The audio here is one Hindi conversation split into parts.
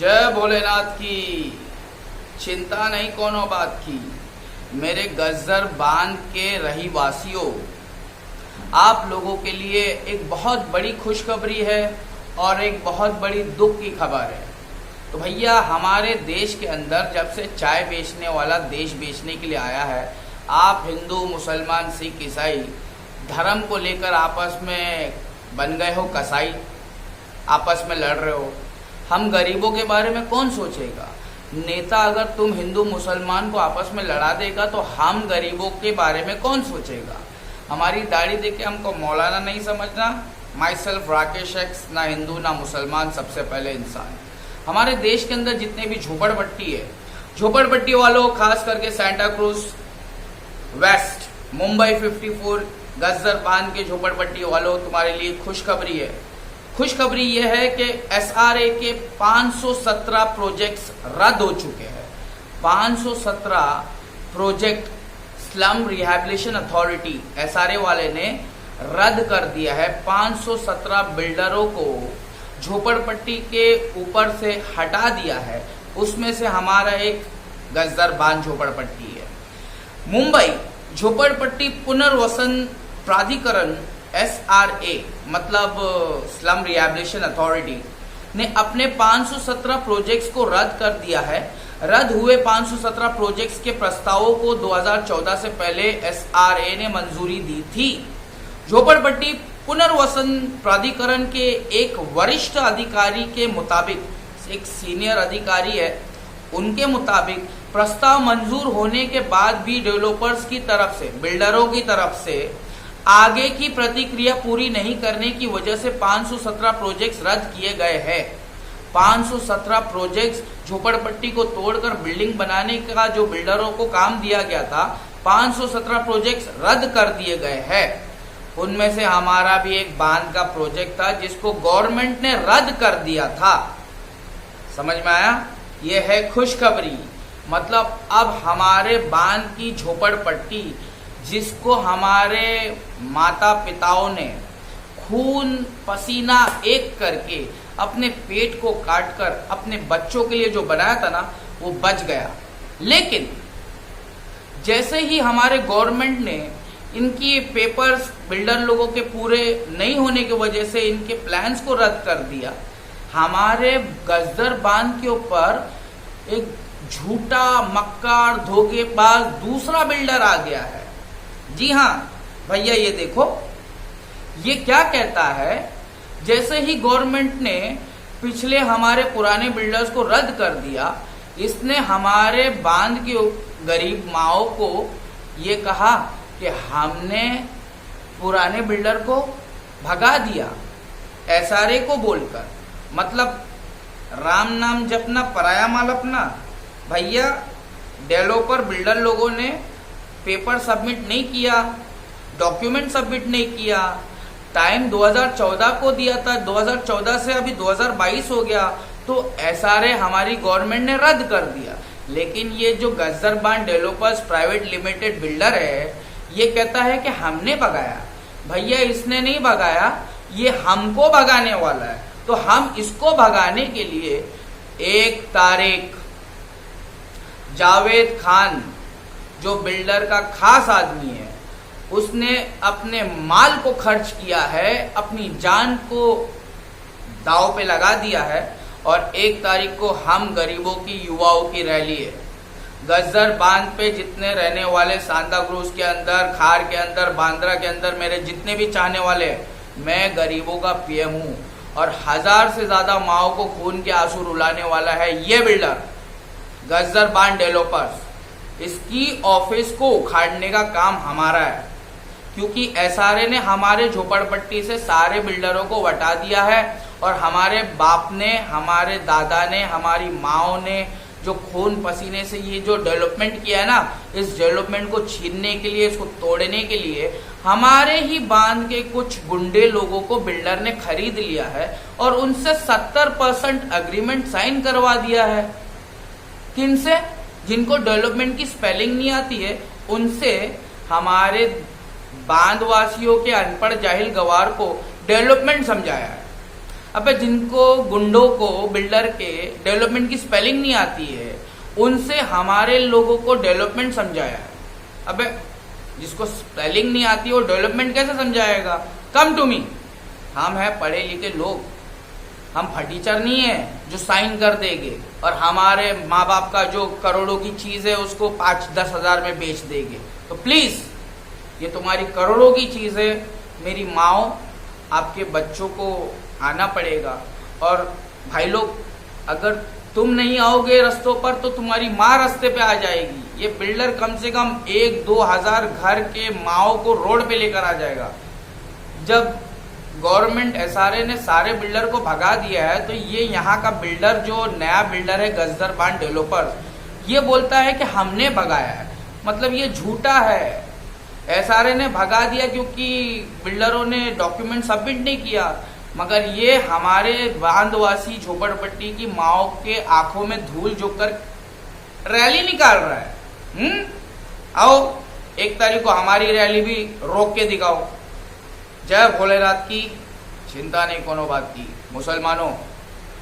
जय भोलेनाथ की। चिंता नहीं कोनो बात की। मेरे गज्जर बांध के रहीवासियों, आप लोगों के लिए एक बहुत बड़ी खुशखबरी है और एक बहुत बड़ी दुख की खबर है। तो भैया, हमारे देश के अंदर जब से चाय बेचने वाला देश बेचने के लिए आया है, आप हिंदू, मुसलमान, सिख, ईसाई धर्म को लेकर आपस में बन गए हो कसाई, आपस में लड़ रहे हो। हम गरीबों के बारे में कौन सोचेगा? नेता अगर तुम हिंदू मुसलमान को आपस में लड़ा देगा तो हम गरीबों के बारे में कौन सोचेगा? हमारी दाढ़ी देख के हमको मौलाना नहीं समझना। माई सेल्फ राकेश एक्स, ना हिंदू ना मुसलमान, सबसे पहले इंसान। हमारे देश के अंदर जितने भी झोपड़पट्टी है, झोपड़पट्टी वालों, खास करके सेंटा क्रूज वेस्ट, मुंबई 54 गज्जर बांध के झोपड़पट्टी वालों, तुम्हारे लिए खुशखबरी है। खुशखबरी यह है कि एसआरए के 517 प्रोजेक्ट्स रद्द हो चुके हैं। 517 project slum rehabilitation authority SRA वाले ने रद्द कर दिया है। 517 बिल्डरों को झोपड़पट्टी के ऊपर से हटा दिया है। उसमें से हमारा एक गज्जर बांध झोपड़पट्टी है। मुंबई झोपड़पट्टी पुनर्वसन प्राधिकरण एसआरए मतलब स्लम रिहैबिलिटेशन अथॉरिटी ने अपने 517 प्रोजेक्ट्स को रद्द कर दिया है। रद्द हुए 517 प्रोजेक्ट्स के प्रस्तावों को 2014 से पहले एसआरए ने मंजूरी दी थी। झोपड़पट्टी पुनर्वसन प्राधिकरण के एक वरिष्ठ अधिकारी के मुताबिक, एक सीनियर अधिकारी है, उनके मुताबिक प्रस्ताव मंजूर होने के बाद भी डेवलपर्स की तरफ से, बिल्डरों की तरफ से आगे की प्रतिक्रिया पूरी नहीं करने की वजह से 517 प्रोजेक्ट्स रद्द किए गए हैं। 517 प्रोजेक्ट्स झोपड़पट्टी को तोड़कर बिल्डिंग बनाने का जो बिल्डरों को काम दिया गया था, 517 प्रोजेक्ट्स रद्द कर दिए गए हैं। उनमें से हमारा भी एक बांध का प्रोजेक्ट था जिसको गवर्नमेंट ने रद्द कर दिया था। समझ में आया? यह है खुशखबरी। मतलब अब हमारे बांध की झोपड़पट्टी, जिसको हमारे माता पिताओं ने खून पसीना एक करके अपने पेट को काटकर अपने बच्चों के लिए जो बनाया था ना, वो बच गया। लेकिन जैसे ही हमारे गवर्नमेंट ने इनकी पेपर्स बिल्डर लोगों के पूरे नहीं होने की वजह से इनके प्लान्स को रद्द कर दिया, हमारे गज्जर बांध के ऊपर एक झूठा, मक्कार, धोखेबाज दूसरा बिल्डर आ गया है। जी हाँ भैया, ये देखो, ये क्या कहता है, जैसे ही गवर्नमेंट ने पिछले हमारे पुराने बिल्डर्स को रद्द कर दिया, इसने हमारे बांध के गरीब माओ को ये कहा कि हमने पुराने बिल्डर को भगा दिया एसआरए को बोलकर। मतलब राम नाम जपना, पराया माल अपना। भैया, डेवलपर बिल्डर लोगों ने पेपर सबमिट नहीं किया, डॉक्यूमेंट सबमिट नहीं किया। टाइम 2014 को दिया था, 2014 से अभी 2022 हो गया, तो एसआरए हमारी गवर्नमेंट ने रद्द कर दिया। लेकिन ये जो गज्जर बांध डेवलपर्स प्राइवेट लिमिटेड बिल्डर है, ये कहता है कि हमने भगाया। भैया, इसने नहीं भगाया, ये हमको भगाने वाला है। तो हम इसको भगाने के लिए 1 तारीख जावेद खान, जो बिल्डर का खास आदमी है, उसने अपने माल को खर्च किया है, अपनी जान को दांव पे लगा दिया है। और 1 तारीख को हम गरीबों की, युवाओं की रैली है। गज्जर बांध पे जितने रहने वाले, सांता क्रूज के अंदर, खार के अंदर, बांद्रा के अंदर मेरे जितने भी चाहने वाले हैं, मैं गरीबों का पीएम हूँ। और 1000 से ज्यादा माओ को खून के आंसू रुलाने वाला है ये बिल्डर, गज्जर बांध डेवलपर्स। इसकी ऑफिस को उखाड़ने का काम हमारा है, क्योंकि एसआरए ने हमारे झोपड़पट्टी से सारे बिल्डरों को हटा दिया है। और हमारे बाप ने, हमारे दादा ने, हमारी माओ ने जो खून पसीने से ये जो डेवलपमेंट किया है ना, इस डेवलपमेंट को छीनने के लिए, इसको तोड़ने के लिए हमारे ही बांध के कुछ गुंडे लोगों को बिल्डर ने खरीद लिया है और उनसे 70% अग्रीमेंट साइन करवा दिया है। किनसे? जिनको डेवलपमेंट की स्पेलिंग नहीं आती है, उनसे हमारे बांधवासियों के अनपढ़ जाहिल गवार को डेवलपमेंट समझाया है। अबे जिनको गुंडों को बिल्डर के डेवलपमेंट की स्पेलिंग नहीं आती है, उनसे हमारे लोगों को डेवलपमेंट समझाया है। अबे जिसको स्पेलिंग नहीं आती है वो डेवलपमेंट कैसे समझाएगा? कम टू मी, हम हैं पढ़े लिखे लोग, हम फटीचर नहीं है जो साइन कर देंगे और हमारे माँ बाप का जो करोड़ों की चीज है उसको 5-10 हजार में बेच देंगे। तो प्लीज, ये तुम्हारी करोड़ों की चीज है, मेरी माओ, आपके बच्चों को आना पड़ेगा। और भाई लोग, अगर तुम नहीं आओगे रस्तों पर तो तुम्हारी माँ रास्ते पे आ जाएगी। ये बिल्डर कम से कम 1-2 हजार घर के माओ को रोड पे लेकर आ जाएगा। जब गवर्नमेंट एसआरए ने सारे बिल्डर को भगा दिया है तो ये यहाँ का बिल्डर, जो नया बिल्डर है गजदर बांड डेवलपर, ये बोलता है कि हमने भगाया है। मतलब ये झूठा है। एसआरए ने भगा दिया क्योंकि बिल्डरों ने डॉक्यूमेंट सबमिट नहीं किया, मगर ये हमारे बांधवासी झोपड़पट्टी की माओ के आंखों में धूल झोंककर रैली निकाल रहा है। आओ 1 तारीख को हमारी रैली भी रोक के दिखाओ। जय भोलेनाथ की, चिंता नहीं कोनो बात की। मुसलमानों,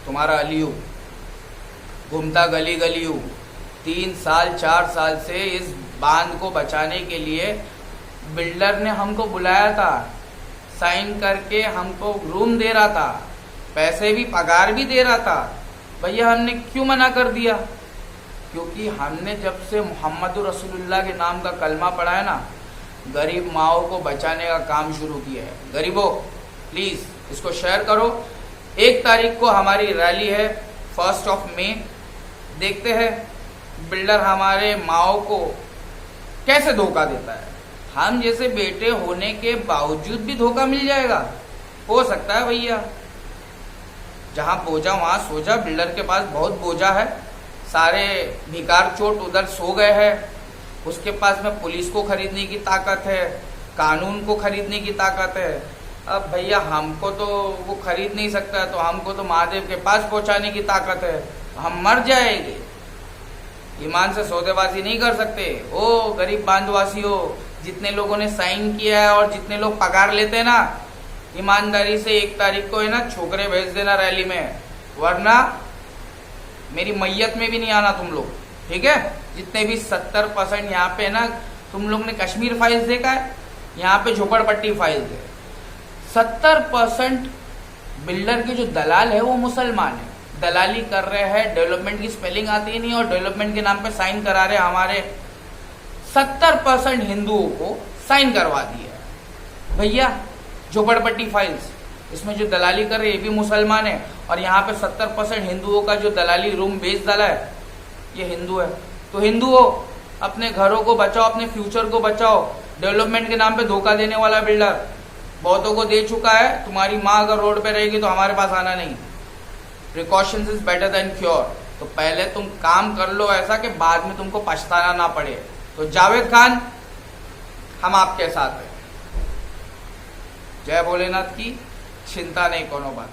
तुम्हारा अलियू घूमता गली गलियू 3 साल 4 साल से इस बांध को बचाने के लिए बिल्डर ने हमको बुलाया था, साइन करके हमको रूम दे रहा था, पैसे भी, पगार भी दे रहा था। भैया हमने क्यों मना कर दिया? क्योंकि हमने जब से मोहम्मद रसूलुल्लाह के नाम का कलमा पढ़ा है ना, गरीब माओ को बचाने का काम शुरू किया है। गरीबों, प्लीज इसको शेयर करो। 1 तारीख को हमारी रैली है, 1 मई। देखते हैं बिल्डर हमारे माओ को कैसे धोखा देता है। हम जैसे बेटे होने के बावजूद भी धोखा मिल जाएगा, हो सकता है भैया। जहां बोझा वहां सोजा। बिल्डर के पास बहुत बोझा है, सारे भिकार चोट उधर सो गए हैं। उसके पास में पुलिस को खरीदने की ताकत है, कानून को खरीदने की ताकत है। अब भैया हमको तो वो खरीद नहीं सकता, तो हमको तो महादेव के पास पहुंचाने की ताकत है। हम मर जाएंगे, ईमान से सौदेबाजी नहीं कर सकते। ओ गरीब बांधवासी हो, जितने लोगों ने साइन किया है और जितने लोग पगार लेते हैं ना, ईमानदारी से 1 तारीख को है ना छोकरे भेज देना रैली में, वरना मेरी मैयत में भी नहीं आना तुम लोग, ठीक है? जितने भी 70% यहाँ पे है ना, तुम लोग ने कश्मीर फाइल्स देखा है, यहाँ पे झोपड़पट्टी फाइल्स है। 70% बिल्डर के जो दलाल है वो मुसलमान है, दलाली कर रहे हैं, डेवलपमेंट की स्पेलिंग आती नहीं और डेवलपमेंट के नाम पे साइन करा रहे। हमारे 70% हिंदुओं को साइन करवा दिया है भैया झोपड़पट्टी फाइल्स। इसमें जो दलाली कर रहे ये भी मुसलमान है, और यहाँ पे 70% हिंदुओं का जो दलाली रूम बेच डाला है ये हिंदू है। तो हिंदुओं, अपने घरों को बचाओ, अपने फ्यूचर को बचाओ। डेवलपमेंट के नाम पे धोखा देने वाला बिल्डर बहुतों को दे चुका है। तुम्हारी माँ अगर रोड पे रहेगी तो हमारे पास आना नहीं। Precautions is better than cure. तो पहले तुम काम कर लो ऐसा कि बाद में तुमको पछताना ना पड़े। तो जावेद खान, हम आपके साथ हैं। जय भोलेनाथ की, चिंता नहीं कोनो बात।